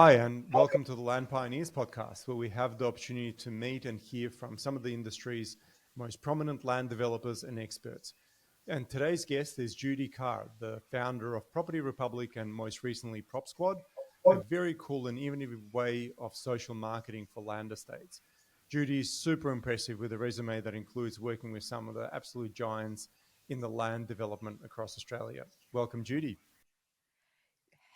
Hi, and welcome to the Land Pioneers podcast, where we have the opportunity to meet and hear from some of the industry's most prominent land developers and experts. And today's guest is Judi Carr, the founder of Property Republic and most recently PropSquad, a very cool and innovative way of social marketing for land estates. Judi is super impressive with a resume that includes working with some of the absolute giants in the land development across Australia. Welcome, Judi.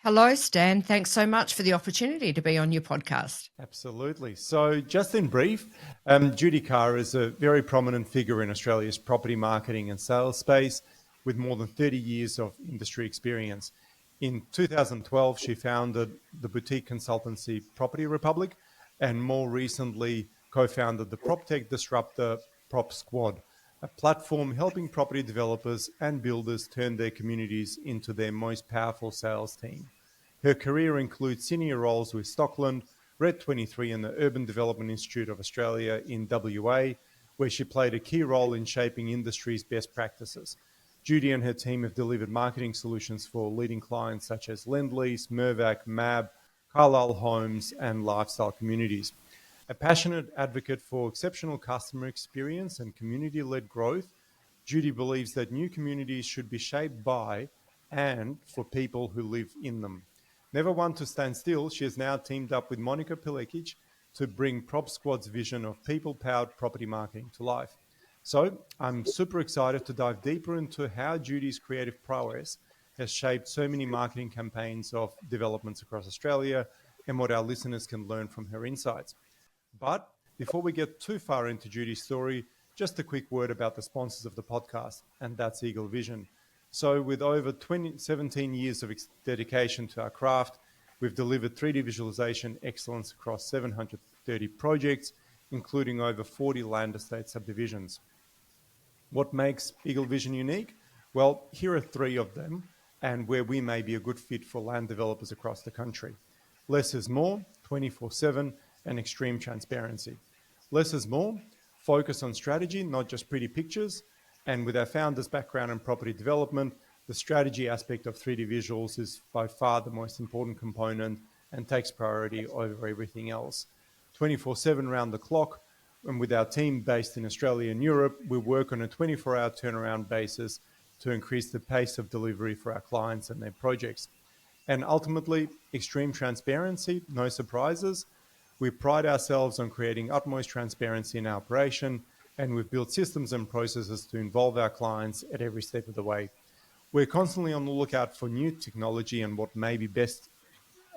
Hello, Stan. Thanks so much for the opportunity to be on your podcast. Absolutely. So just in brief, Judi Carr is a very prominent figure in Australia's property marketing and sales space with more than 30 years of industry experience. In 2012, she founded the boutique consultancy Property Republic and more recently co-founded the PropTech disruptor PropSquad, a platform helping property developers and builders turn their communities into their most powerful sales team. Her career includes senior roles with Stockland, Red 23 and the Urban Development Institute of Australia in WA, where she played a key role in shaping industry's best practices. Judi and her team have delivered marketing solutions for leading clients such as Lendlease, Mirvac, MAB, Carlisle Homes and Lifestyle Communities. A passionate advocate for exceptional customer experience and community-led growth, Judi believes that new communities should be shaped by and for people who live in them. Never one to stand still, she has now teamed up with Monica Pilekic to bring PropSquad's vision of people-powered property marketing to life. So I'm super excited to dive deeper into how Judi's creative prowess has shaped so many marketing campaigns of developments across Australia and what our listeners can learn from her insights. But before we get too far into Judi's story, just a quick word about the sponsors of the podcast, and that's Eagle Vision. So with over 17 years of dedication to our craft, we've delivered 3D visualization excellence across 730 projects, including over 40 land estate subdivisions. What makes Eagle Vision unique? Well, here are three of them, and where we may be a good fit for land developers across the country. Less is more, 24/7, and extreme transparency. Less is more, focus on strategy, not just pretty pictures. And with our founder's background in property development, the strategy aspect of 3D visuals is by far the most important component and takes priority over everything else. 24/7 round the clock, and with our team based in Australia and Europe, we work on a 24-hour turnaround basis to increase the pace of delivery for our clients and their projects. And ultimately, extreme transparency, no surprises. We pride ourselves on creating utmost transparency in our operation, and we've built systems and processes to involve our clients at every step of the way. We're constantly on the lookout for new technology and what may be best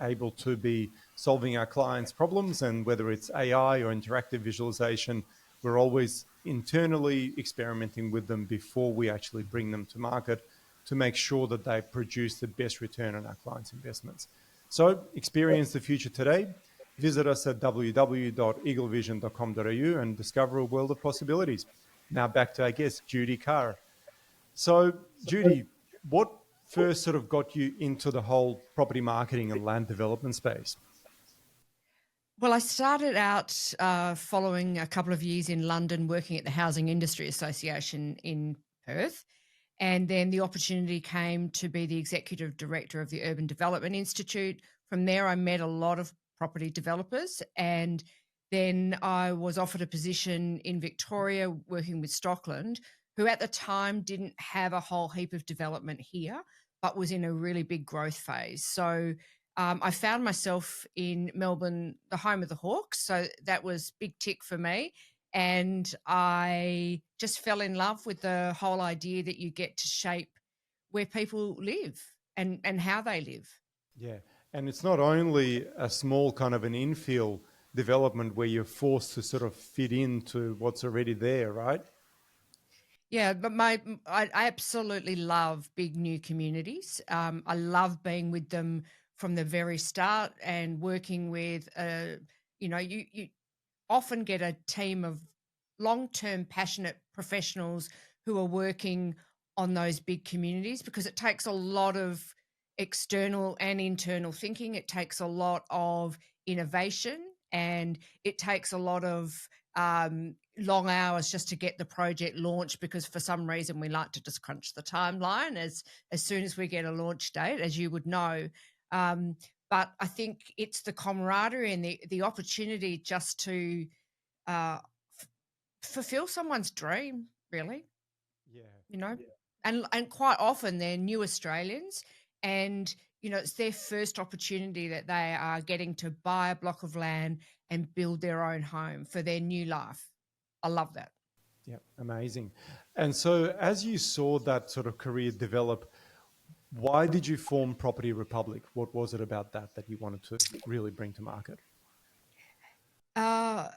able to be solving our clients' problems, and whether it's AI or interactive visualization, we're always internally experimenting with them before we actually bring them to market to make sure that they produce the best return on our clients' investments. So experience the future today. Visit us at www.eaglevision.com.au and discover a world of possibilities. Now back to our guest, Judi Carr. So, Judi, what first sort of got you into the whole property marketing and land development space? Well, I started out following a couple of years in London working at the Housing Industry Association in Perth. And then the opportunity came to be the executive director of the Urban Development Institute. From there, I met a lot of property developers, and then I was offered a position in Victoria working with Stockland, who at the time didn't have a whole heap of development here, but was in a really big growth phase. So I found myself in Melbourne, the home of the Hawks. So that was big tick for me. And I just fell in love with the whole idea that you get to shape where people live and how they live. Yeah. And it's not only a small kind of an infill development where you're forced to sort of fit into what's already there, right? Yeah, but I absolutely love big new communities. I love being with them from the very start and working with, you often get a team of long-term passionate professionals who are working on those big communities, because it takes a lot of external and internal thinking. It takes a lot of innovation, and it takes a lot of long hours just to get the project launched, because for some reason we like to just crunch the timeline as soon as we get a launch date, as you would know. but I think it's the camaraderie and the opportunity just to uh, fulfill someone's dream, really, Yeah. you know. And quite often they're new Australians, and it's their first opportunity that they are getting to buy a block of land and build their own home for their new life. I love that. Yeah, amazing. And so, as you saw that sort of career develop, why did you form Property Republic? What was it about that you wanted to really bring to market? Uh,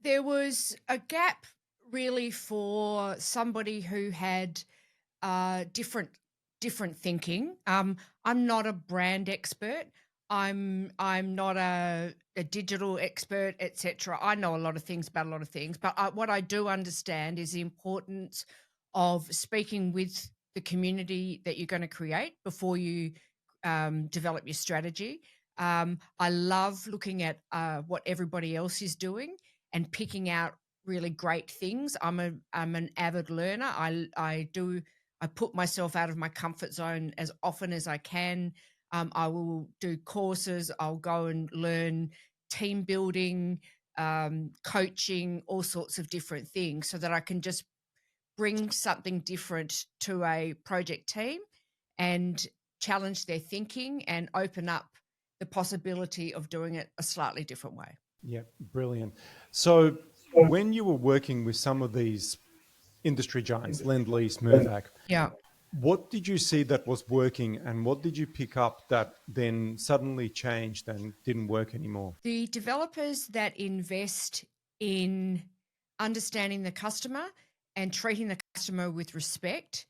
there was a gap really for somebody who had different thinking. I'm not a brand expert. I'm not a digital expert, etc. I know a lot of things about a lot of things, but what I do understand is the importance of speaking with the community that you're going to create before you develop your strategy. I love looking at what everybody else is doing and picking out really great things. I'm an avid learner. I put myself out of my comfort zone as often as I can. I will do courses. I'll go and learn team building, coaching, all sorts of different things so that I can just bring something different to a project team and challenge their thinking and open up the possibility of doing it a slightly different way. Yeah, brilliant. So, when you were working with some of these industry giants, Lendlease, Mirvac, Yeah. what did you see that was working, and what did you pick up that then suddenly changed and didn't work anymore? The developers that invest in understanding the customer and treating the customer with respect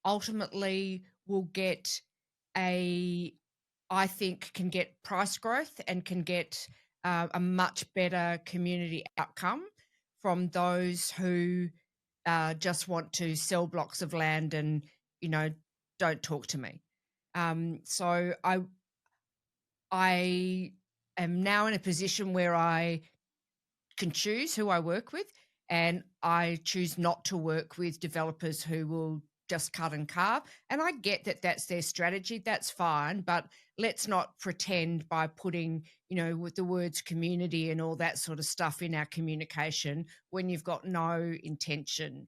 ultimately will get a, I think, can get price growth and can get a much better community outcome from those who just want to sell blocks of land and, you know, don't talk to me. So I am now in a position where I can choose who I work with, and I choose not to work with developers who will just cut and carve. And I get that that's their strategy, that's fine, but let's not pretend by putting, with the words community and all that sort of stuff in our communication when you've got no intention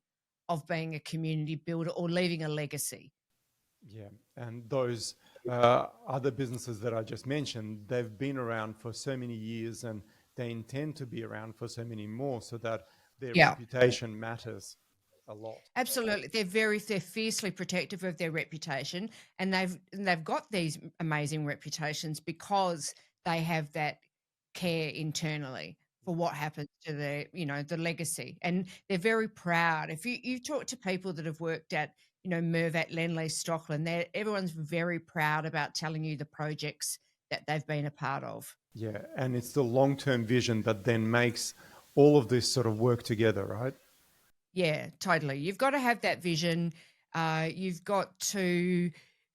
of being a community builder or leaving a legacy. Yeah, and those other businesses that I just mentioned, they've been around for so many years and they intend to be around for so many more so that their Yeah. reputation matters a lot. Absolutely. They're fiercely protective of their reputation, and they've got these amazing reputations because they have that care internally for what happens to the legacy. And they're very proud. If you talk to people that have worked at, Mirvac, Lendlease, Stockland, everyone's very proud about telling you the projects that they've been a part of. Yeah, and it's the long-term vision that then makes all of this sort of work together, right? Yeah, totally. You've got to have that vision. You've got to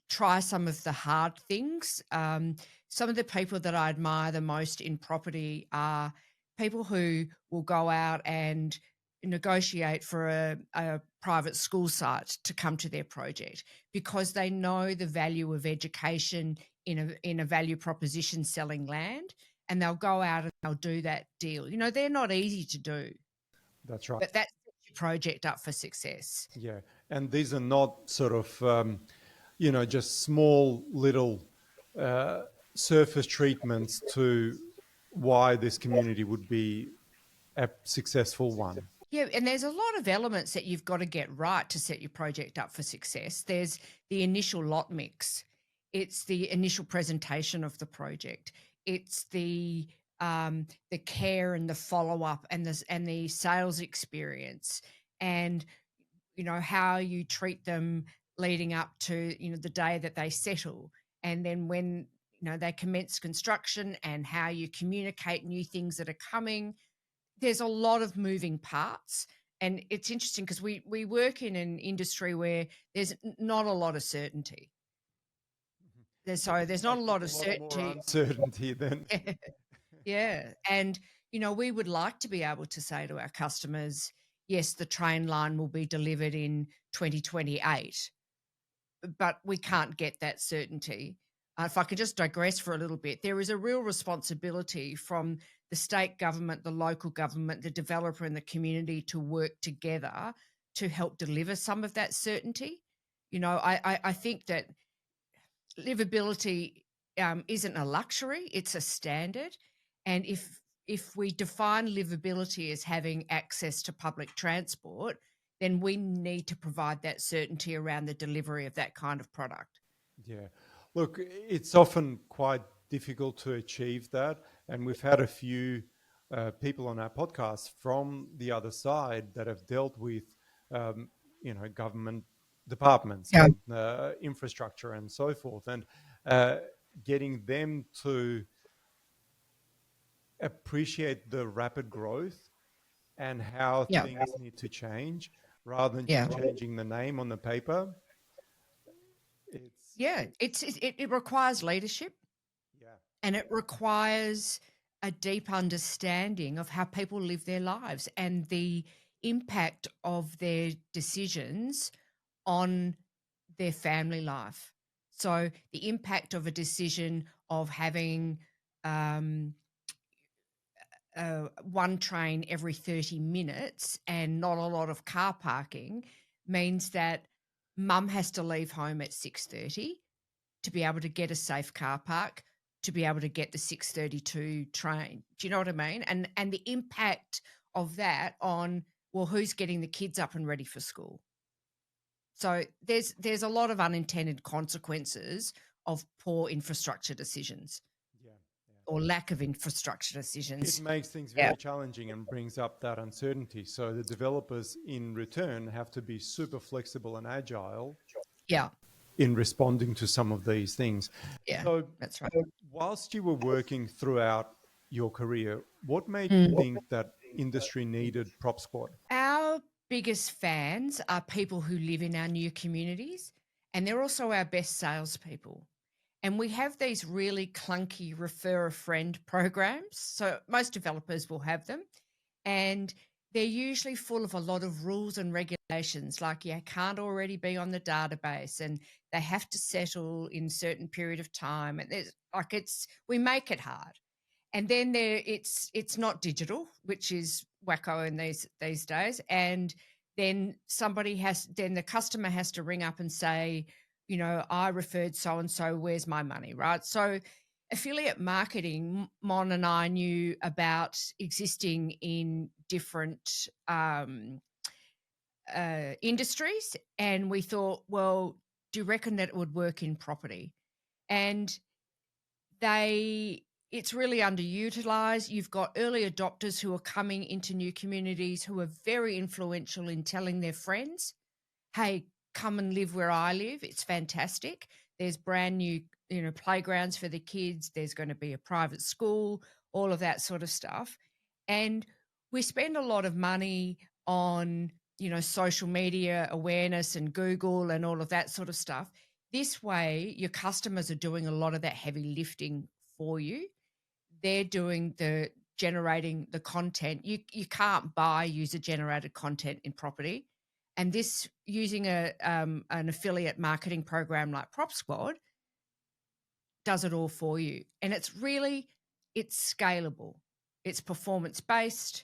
try some of the hard things. Some of the people that I admire the most in property are people who will go out and negotiate for a private school site to come to their project because they know the value of education in a value proposition selling land, and they'll go out and they'll do that deal. They're not easy to do, That's right. but that sets your project up for success. Yeah, and these are not sort of, just small little uh, surface treatments to why this community would be a successful one. Yeah, and there's a lot of elements that you've got to get right to set your project up for success. There's the initial lot mix, it's the initial presentation of the project, it's the care and the follow up and the sales experience, and how you treat them leading up to the day that they settle, and then when they commence construction, and how you communicate new things that are coming. There's a lot of moving parts, and it's interesting because we work in an industry where there's not a lot of certainty. There's I not a think lot of a lot more certainty. uncertainty than. Yeah, and we would like to be able to say to our customers, yes, the train line will be delivered in 2028, but we can't get that certainty. if I could just digress for a little bit, there is a real responsibility from the state government, the local government, the developer, and the community to work together to help deliver some of that certainty. I think that livability isn't a luxury; it's a standard. And if we define livability as having access to public transport, then we need to provide that certainty around the delivery of that kind of product. Yeah. Look, it's often quite difficult to achieve that. And we've had a few people on our podcast from the other side that have dealt with, government departments Yeah. and infrastructure and so forth. And getting them to appreciate the rapid growth and how Yeah. things need to change rather than Yeah. just changing the name on the paper. Yeah. It requires leadership, Yeah. and it requires a deep understanding of how people live their lives and the impact of their decisions on their family life. So the impact of a decision of having one train every 30 minutes and not a lot of car parking means that mum has to leave home at 6:30 to be able to get a safe car park, to be able to get the 6:32 train. Do you know what I mean? And the impact of that on, well, who's getting the kids up and ready for school? So there's a lot of unintended consequences of poor infrastructure decisions Yeah. or lack of infrastructure It decisions. makes things Yeah. very challenging and brings up that uncertainty. So the developers in return have to be super flexible and agile Yeah. in responding to some of these things. Yeah. So That's right. whilst you were working throughout your career, what made you Mm. think that industry needed PropSquad? Our biggest fans are people who live in our new communities, and they're also our best salespeople. And we have these really clunky refer a friend programs. So most developers will have them, and they're usually full of a lot of rules and regulations, like you can't already be on the database, and they have to settle in certain period of time. And there's like we make it hard. And then it's not digital, which is wacko in these days. And then then the customer has to ring up and say, I referred so and so, where's my money, right? So affiliate marketing, Mon and I knew about existing in different industries, and we thought, well, do you reckon that it would work in property? And it's really underutilized. You've got early adopters who are coming into new communities who are very influential in telling their friends, hey, come and live where I live. It's fantastic. There's brand new, playgrounds for the kids. There's going to be a private school, all of that sort of stuff. And we spend a lot of money on, social media awareness and Google and all of that sort of stuff. This way, your customers are doing a lot of that heavy lifting for you. They're doing the generating the content. You can't buy user generated content in property. And this using an affiliate marketing program like PropSquad does it all for you. And it's scalable. It's performance based.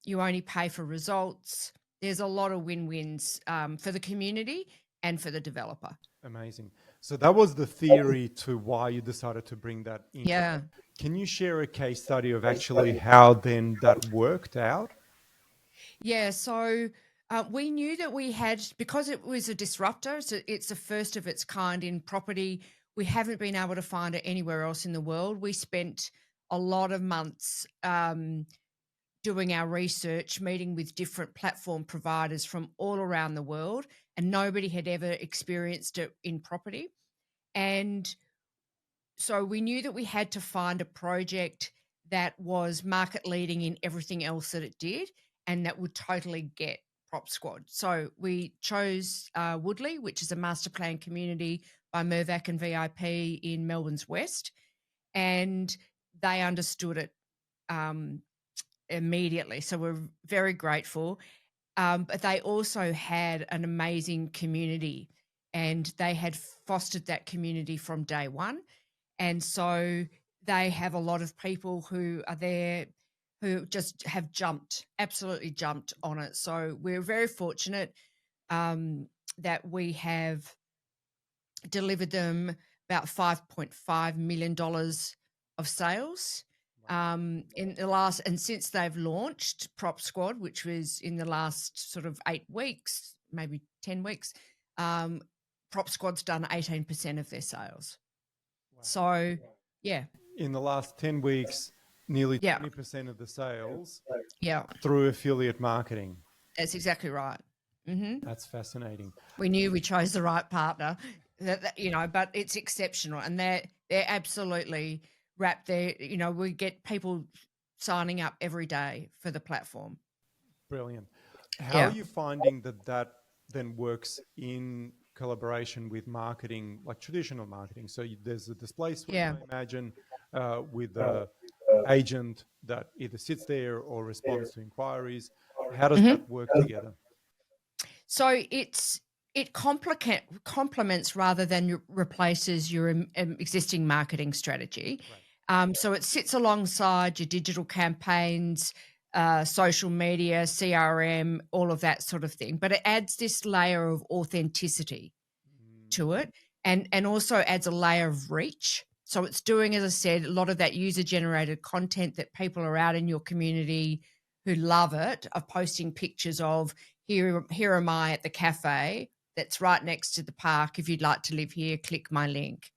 You only pay for results. There's a lot of win-wins for the community and for the developer. Amazing. So that was the theory to why you decided to bring that in. Yeah. Can you share a case study of actually how then that worked out? Yeah. So we knew that we had, because it was a disruptor, so it's the first of its kind in property. We haven't been able to find it anywhere else in the world. We spent a lot of months doing our research, meeting with different platform providers from all around the world, and nobody had ever experienced it in property. And so we knew that we had to find a project that was market leading in everything else that it did and that would totally get PropSquad. So we chose Woodley, which is a master plan community by Mirvac and VIP in Melbourne's West, and they understood it immediately. So we're very grateful. But they also had an amazing community, and they had fostered that community from day one. And so they have a lot of people who are there who just have absolutely jumped on it. So we're very fortunate that we have delivered them about $5.5 million of sales in the last, and since they've launched PropSquad, which was in the last sort of 8 weeks, maybe 10 weeks, PropSquad's done 18% of their sales. Wow. So, yeah. In the last 10 weeks, nearly Yeah. 20% of the sales Yeah. through affiliate marketing. That's exactly right. Mm-hmm. That's fascinating. We knew we chose the right partner, but it's exceptional, and they're absolutely wrapped there. We get people signing up every day for the platform. Brilliant. How are Yeah. you finding that then works in collaboration with marketing, like traditional marketing? So there's a display suite, Yeah. I imagine, with an agent that either sits there or responds to inquiries. How does that work together? So it complements rather than replaces your existing marketing strategy. Right. So it sits alongside your digital campaigns, social media, CRM, all of that sort of thing. But it adds this layer of authenticity to it, and also adds a layer of reach. So it's doing, as I said, a lot of that user-generated content that people are out in your community who love it, of posting pictures of, here am I at the cafe that's right next to the park. If you'd like to live here, click my link.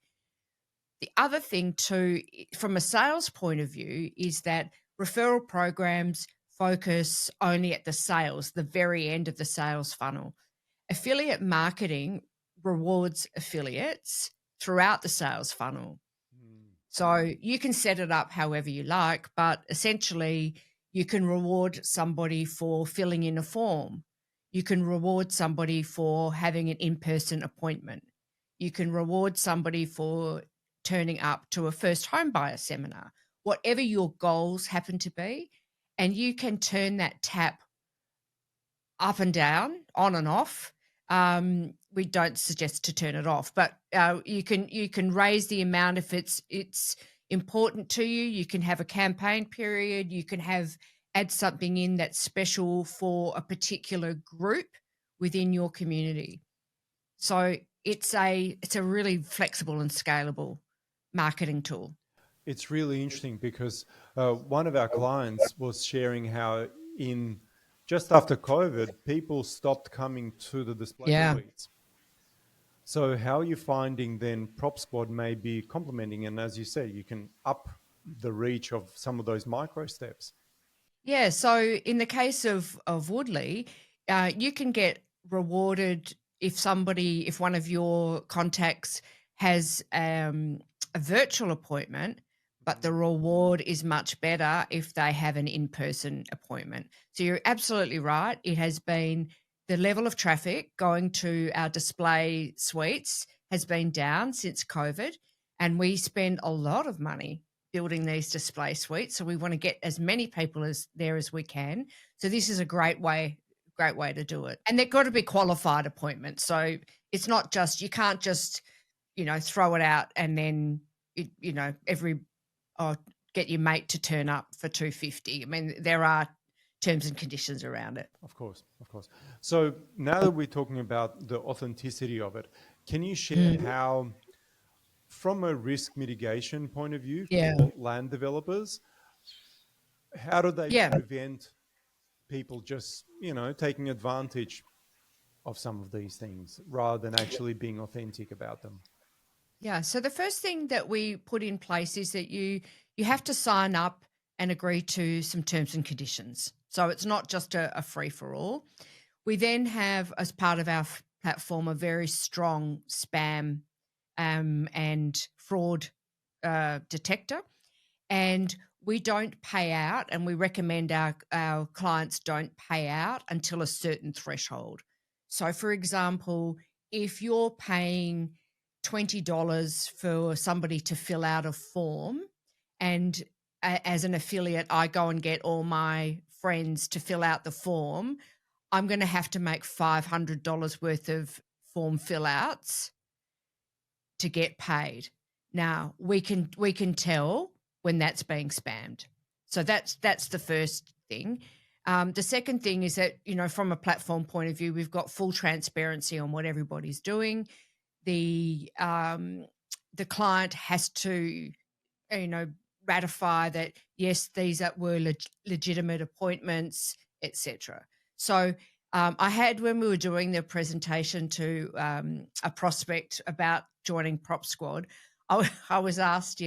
The other thing too, from a sales point of view, is that referral programs focus only at the sales, the very end of the sales funnel. Affiliate marketing rewards affiliates throughout the sales funnel. So you can set it up however you like, but essentially you can reward somebody for filling in a form. You can reward somebody for having an in-person appointment. You can reward somebody for turning up to a first home buyer seminar, whatever your goals happen to be. And you can turn that tap up and down, on and off. We don't suggest to turn it off, but you can raise the amount if it's important to you. You can have a campaign period. You can add something in that's special for a particular group within your community. So it's a really flexible and scalable marketing tool. It's really interesting because one of our clients was sharing how in just after COVID, people stopped coming to the display suites. So how are you finding then PropSquad may be complementing? And as you said, you can up the reach of some of those micro steps. Yeah. So in the case of Woodley, you can get rewarded if one of your contacts has a virtual appointment, but the reward is much better if they have an in-person appointment. So you're absolutely right. It has been, the level of traffic going to our display suites has been down since COVID, and we spend a lot of money building these display suites. So we want to get as many people as we can. So this is a great way to do it. And they've got to be qualified appointments. So it's not just, you can't just, throw it out and then, get your mate to turn up for $250. I mean, there are terms and conditions around it. Of course. So now that we're talking about the authenticity of it, can you share how, from a risk mitigation point of view for land developers, how do they prevent people just, taking advantage of some of these things rather than actually being authentic about them? Yeah. So the first thing that we put in place is that you have to sign up and agree to some terms and conditions. So it's not just a free for all. We then have, as part of our platform, a very strong spam and fraud detector. And we don't pay out, and we recommend our clients don't pay out until a certain threshold. So, for example, if you're paying $20 for somebody to fill out a form, and as an affiliate, I go and get all my friends to fill out the form, I'm going to have to make $500 worth of form fill outs to get paid. Now we can tell when that's being spammed. So that's the first thing. The second thing is that, from a platform point of view, we've got full transparency on what everybody's doing. The client has to, ratify that, yes, these were legitimate appointments, etc. So I had, when we were doing the presentation to a prospect about joining PropSquad, I was asked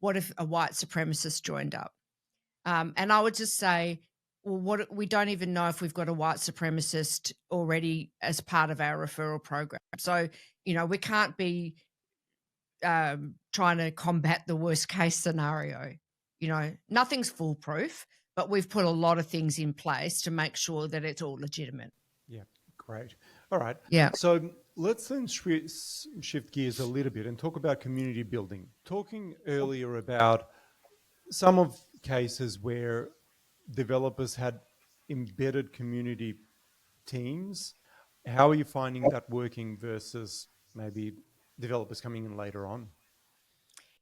what if a white supremacist joined up? And I would just say, well, we don't even know if we've got a white supremacist already as part of our referral program. So, we can't be trying to combat the worst case scenario. Nothing's foolproof, but we've put a lot of things in place to make sure that it's all legitimate. Yeah, great. All right. Yeah. So let's then shift gears a little bit and talk about community building. Talking earlier about some of cases where developers had embedded community teams. How are you finding that working versus maybe developers coming in later on?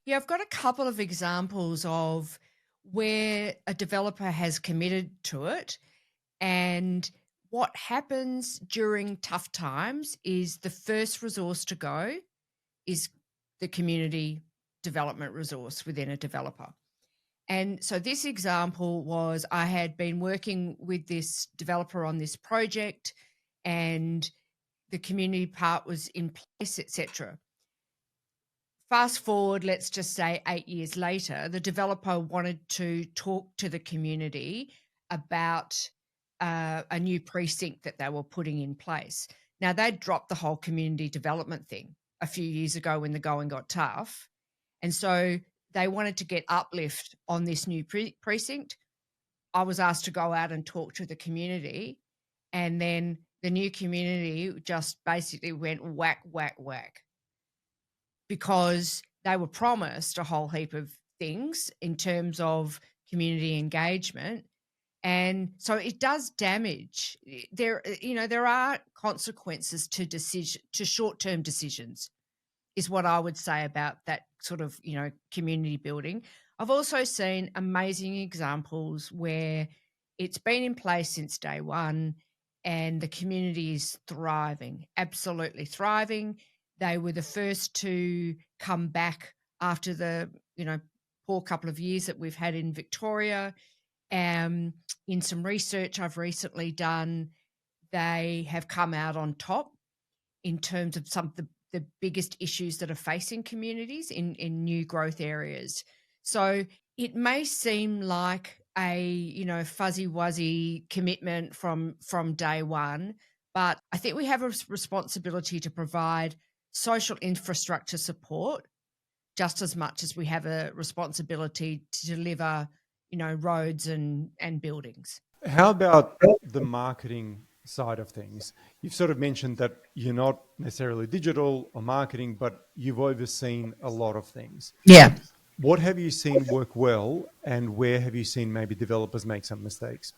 Yeah, I've got a couple of examples of where a developer has committed to it, and what happens during tough times is the first resource to go is the community development resource within a developer. And so this example was, I had been working with this developer on this project, and the community part was in place, etc. Fast forward, let's just say 8 years later, the developer wanted to talk to the community about a new precinct that they were putting in place. Now, they'd dropped the whole community development thing a few years ago when the going got tough. And so they wanted to get uplift on this new precinct. I was asked to go out and talk to the community. And then the new community just basically went whack, whack, whack, because they were promised a whole heap of things in terms of community engagement. And so it does damage. There are consequences to short-term decisions, is what I would say about that sort of, community building. I've also seen amazing examples where it's been in place since day one and the community is thriving, absolutely thriving. They were the first to come back after the, poor couple of years that we've had in Victoria. In some research I've recently done, they have come out on top in terms of some of the biggest issues that are facing communities in new growth areas. So it may seem like a fuzzy wuzzy commitment from day one, but I think we have a responsibility to provide social infrastructure support just as much as we have a responsibility to deliver roads and buildings. How about the marketing side of things? You've sort of mentioned that you're not necessarily digital or marketing, but you've overseen a lot of things. Yeah. What have you seen work well, and where have you seen maybe developers make some mistakes?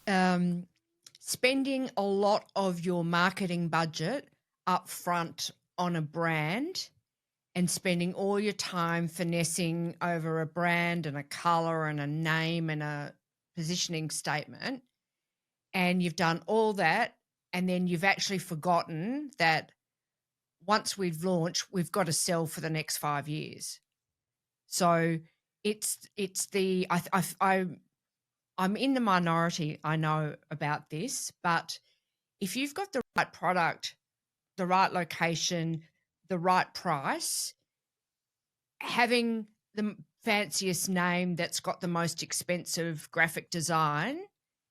Spending a lot of your marketing budget up front on a brand and spending all your time finessing over a brand and a color and a name and a positioning statement, and you've done all that, and then you've actually forgotten that once we've launched, we've got to sell for the next 5 years. So I'm in the minority, I know about this, but if you've got the right product, the right location, the right price, having the fanciest name that's got the most expensive graphic design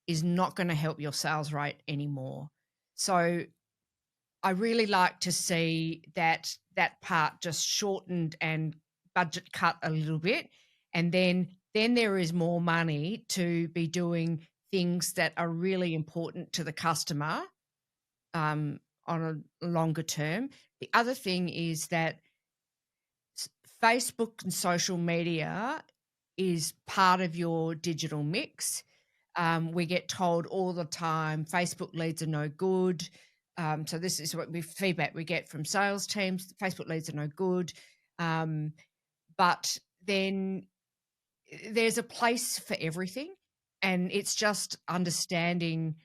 is not going to help your sales rate anymore. So I really like to see that part just shortened and budget cut a little bit. And then there is more money to be doing things that are really important to the customer on a longer term. The other thing is that Facebook and social media is part of your digital mix. We get told all the time, Facebook leads are no good. So this is what feedback we get from sales teams. Facebook leads are no good. but then there's a place for everything, and it's just understanding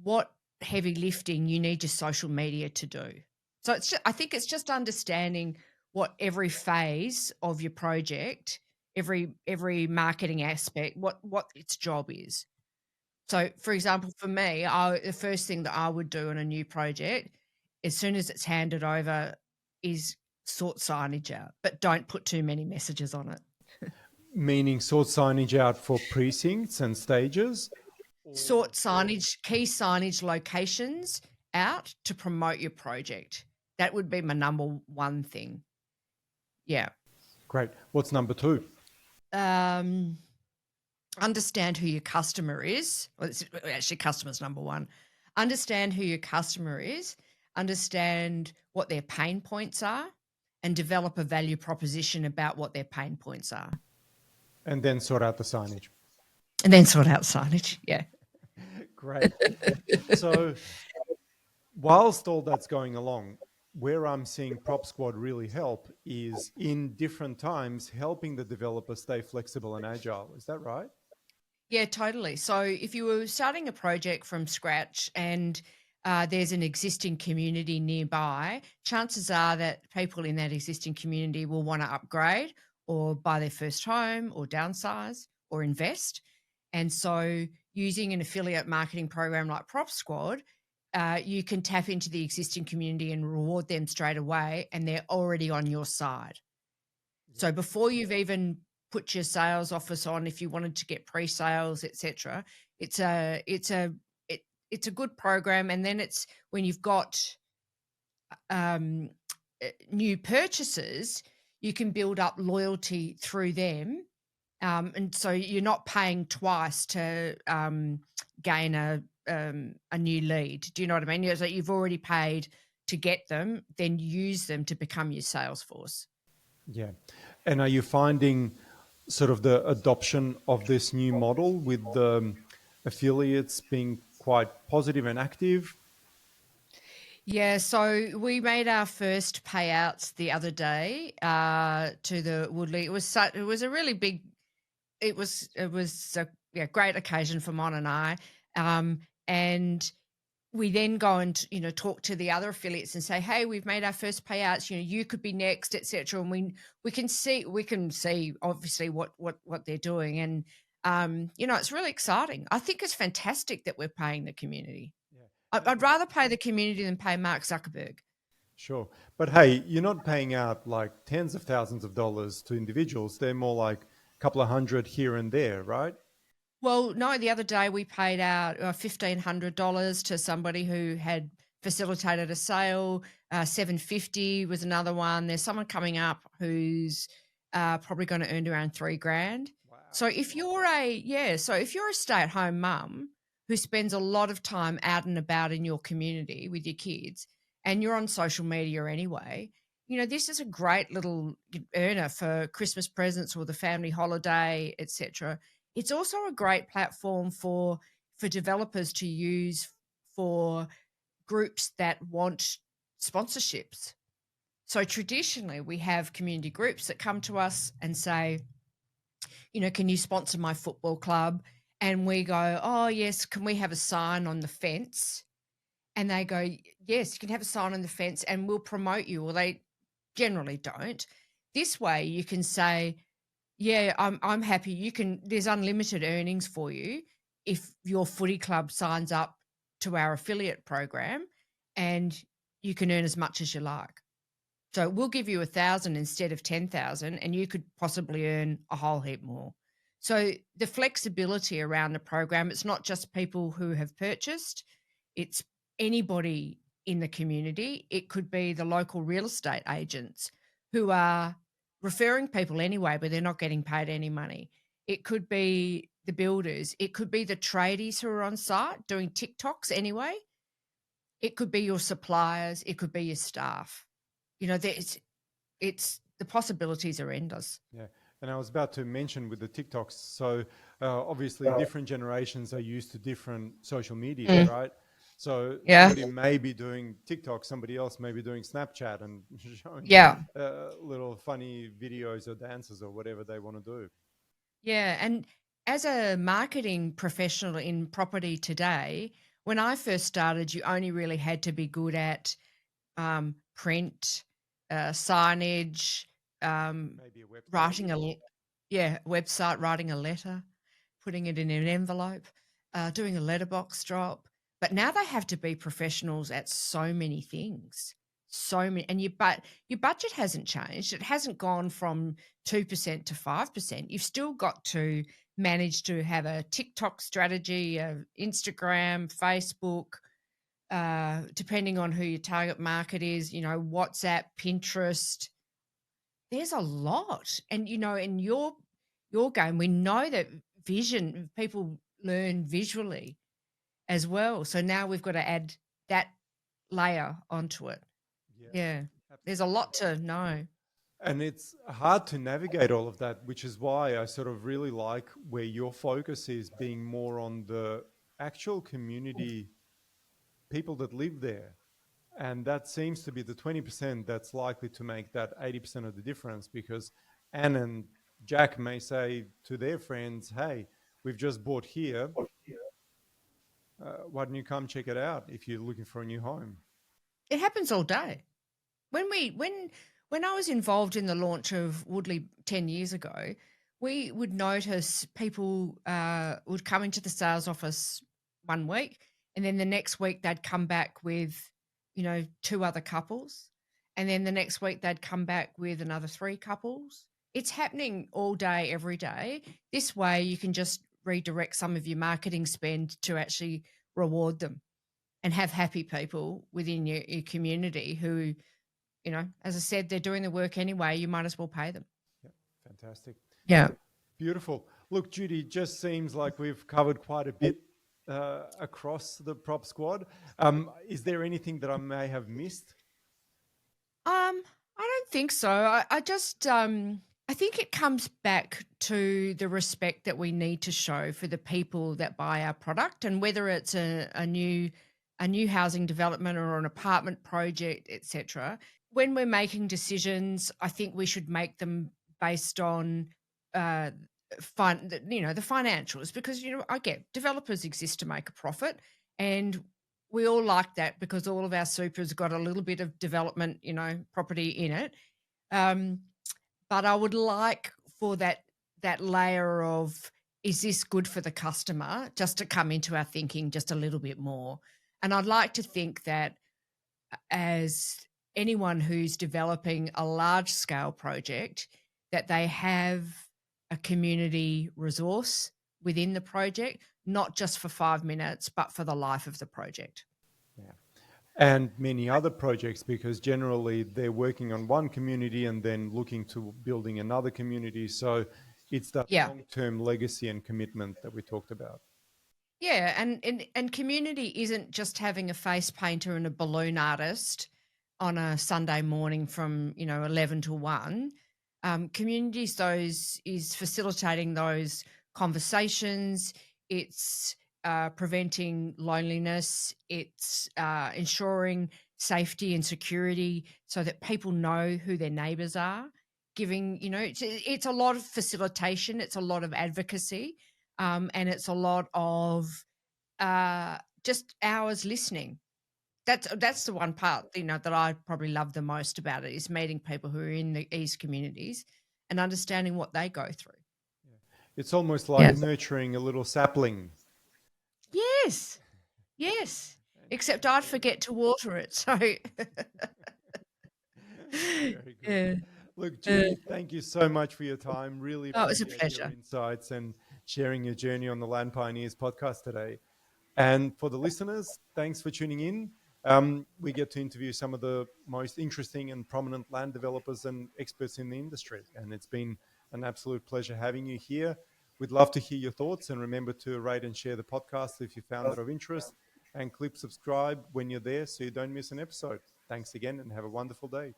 what heavy lifting you need your social media to do. So I think it's just understanding what every phase of your project, every marketing aspect, what its job is. So, for example, for me, the first thing that I would do on a new project, as soon as it's handed over, is sort signage out, but don't put too many messages on it. Meaning sort signage out for precincts and stages? Sort signage, key signage locations out to promote your project. That would be my number one thing. Yeah. Great. What's number two? Understand who your customer is. Well, it's actually, customer's number one. Understand who your customer is, understand what their pain points are, and develop a value proposition about what their pain points are. And then sort out the signage. And then sort out signage. Yeah. Great. So whilst all that's going along, where I'm seeing PropSquad really help is in different times helping the developer stay flexible and agile. Is that right? Yeah, totally. So if you were starting a project from scratch and there's an existing community nearby, chances are that people in that existing community will want to upgrade or buy their first home or downsize or invest. And so using an affiliate marketing program like PropSquad, you can tap into the existing community and reward them straight away, and they're already on your side. So before you've even put your sales office on, if you wanted to get pre-sales, etc., it's a good program. And then it's when you've got new purchases, you can build up loyalty through them, and so you're not paying twice to gain a new lead. Do you know what I mean? It's like you've already paid to get them, then use them to become your sales force. Yeah. And are you finding sort of the adoption of this new model with the affiliates being quite positive and active? Yeah, so we made our first payouts the other day to the Woodley. It was a really big. It was a great occasion for Mon and I, and we then go and talk to the other affiliates and say, hey, we've made our first payouts, you could be next, etc. And we can see obviously what they're doing, and it's really exciting. I think it's fantastic that we're paying the community. Yeah. I'd rather pay the community than pay Mark Zuckerberg. Sure. But hey, you're not paying out like tens of thousands of dollars to individuals. They're more like a couple of hundred here and there, right? Well, no, the other day we paid out $1,500 to somebody who had facilitated a sale. $750 was another one. There's someone coming up who's probably going to earn around $3,000. Wow. So if you're a stay-at-home mum who spends a lot of time out and about in your community with your kids, and you're on social media anyway, this is a great little earner for Christmas presents or the family holiday, etc. It's also a great platform for developers to use for groups that want sponsorships. So traditionally, we have community groups that come to us and say, can you sponsor my football club? And we go, oh, yes, can we have a sign on the fence? And they go, yes, you can have a sign on the fence and we'll promote you. Well, they generally don't. This way you can say, yeah, I'm happy. There's unlimited earnings for you if your footy club signs up to our affiliate program, and you can earn as much as you like. So we'll give you 1,000 instead of 10,000, and you could possibly earn a whole heap more. So the flexibility around the program, it's not just people who have purchased, it's anybody in the community. It could be the local real estate agents who are referring people anyway, but they're not getting paid any money. It could be the builders. It could be the tradies who are on site doing TikToks anyway. It could be your suppliers. It could be your staff. The possibilities are endless. Yeah. And I was about to mention with the TikToks, so obviously different generations are used to different social media, right? So Yeah. somebody may be doing TikTok, somebody else may be doing Snapchat and showing Yeah. little funny videos or dances or whatever they want to do. Yeah. And as a marketing professional in property today, when I first started, you only really had to be good at print, signage, um, Maybe a website. writing website, writing a letter, putting it in an envelope, doing a letterbox drop. But now they have to be professionals at so many things, so many, and your budget hasn't changed. It hasn't gone from 2% to 5%. You've still got to manage to have a TikTok strategy, Instagram, Facebook, depending on who your target market is, WhatsApp, Pinterest. There's a lot. And, in your game, we know that vision, people learn visually as well. So now we've got to add that layer onto it. Yeah, Yeah. There's a absolutely. lot to know. And it's hard to navigate all of that, which is why I sort of really like where your focus is being more on the actual community, people that live there. And that seems to be the 20% that's likely to make that 80% of the difference, because Anne and Jack may say to their friends, hey, we've just bought here. Why don't you come check it out if you're looking for a new home? It happens all day. When I was involved in the launch of Woodley 10 years ago, we would notice people would come into the sales office one week, and then the next week they'd come back with, two other couples, and then the next week they'd come back with another three couples. It's happening all day, every day. This way you can just redirect some of your marketing spend to actually reward them and have happy people within your community who, as I said, they're doing the work anyway. You might as well pay them. Yeah, fantastic. Yeah. Beautiful. Look, Judy, just seems like we've covered quite a bit across the Prop Squad. Is there anything that I may have missed? I don't think so. I just I think it comes back to the respect that we need to show for the people that buy our product, and whether it's a new housing development or an apartment project, etc. When we're making decisions, I think we should make them based on uh, the financials, because I get developers exist to make a profit, and we all like that because all of our super's got a little bit of development, property in it. Um, but I would like for that layer of, is this good for the customer, just to come into our thinking just a little bit more. And I'd like to think that as anyone who's developing a large scale project, that they have a community resource within the project, not just for 5 minutes, but for the life of the project. Yeah. And many other projects, because generally they're working on one community and then looking to building another community. So it's that Yeah. long-term legacy and commitment that we talked about. Yeah, and community isn't just having a face painter and a balloon artist on a Sunday morning from 11 to 1. Communities those is facilitating those conversations. It's preventing loneliness. It's ensuring safety and security so that people know who their neighbours are. Giving it's a lot of facilitation. It's a lot of advocacy. And it's a lot of just hours listening. That's the one part that I probably love the most about it, is meeting people who are in these communities and understanding what they go through. Yeah. It's almost like nurturing a little sapling. Yes, except I'd forget to water it. So Very good. yeah. Look, Judy, thank you so much for your time. Really It was a appreciate your pleasure. insights and sharing your journey on the Land Pioneers podcast today. And for the listeners, thanks for tuning in. We get to interview some of the most interesting and prominent land developers and experts in the industry. And it's been an absolute pleasure having you here. We'd love to hear your thoughts, and remember to rate and share the podcast if you found it of interest, and click subscribe when you're there so you don't miss an episode. Thanks again and have a wonderful day.